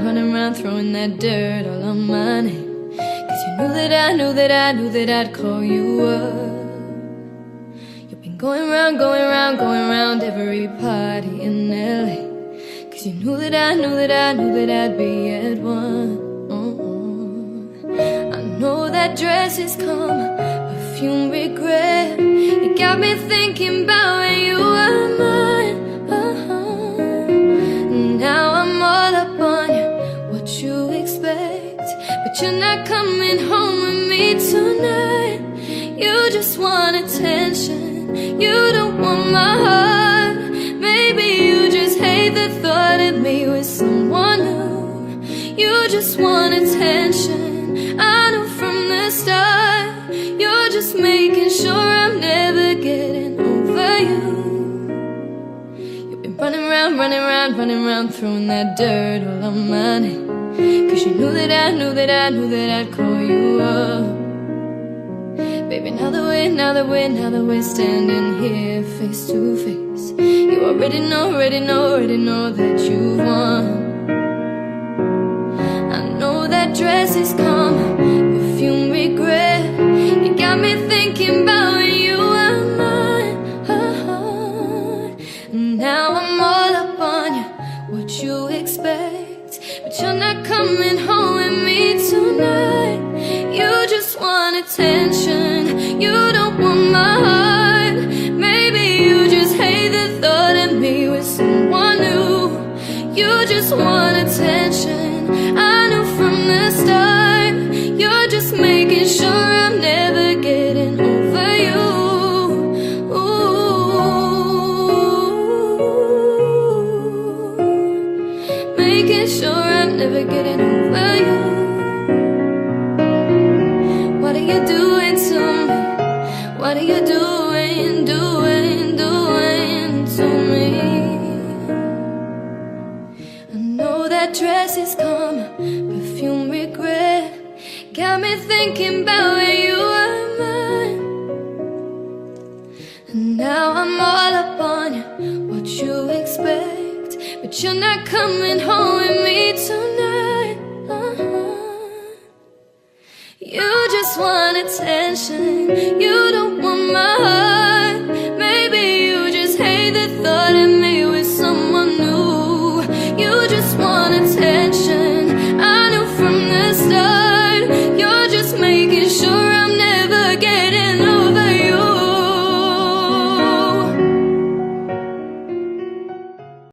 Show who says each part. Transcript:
Speaker 1: running around, throwing that dirt all on my name. 'Cause you knew that I knew that I knew that I'd call you up. You've been going round, going round, going round every party in LA. 'Cause you knew that I knew that I knew that I'd be at one. I know that dress is karma, perfume regret. You got me thinking about when you were mine. Now I'm all up on you, what you expect? But you're not coming home with me tonight. You just want attention, you don't want my heart. Maybe you just hate the thought of me with someone new. You just want attention, I knew from the start. You're just making sure I'm never getting over you. You've been running around, running around, running around, throwing that dirt all on my name. 'Cause you knew that I knew that I knew that I'd call you up. Baby, now that we're standing here face to face, you already know that you've won. I know that dress is karma, perfume regret. You got me thinking about when you were mine. Now I'm all up on you, what you expect? But you're not coming home with me tonight. You just want attention, you don't want my heart. Maybe you just hate the thought of me with someone new. You just want attention, I knew from the start. You're just making sure I'm never getting over you. Making sure I'm never getting over you. What are you doing to me? What are you doing to me? I know that dress is karma, perfume regret. Got me thinking about when you were mine. And now I'm all up on you, what you expect? But you're not coming home with me tonight. You just want attention, you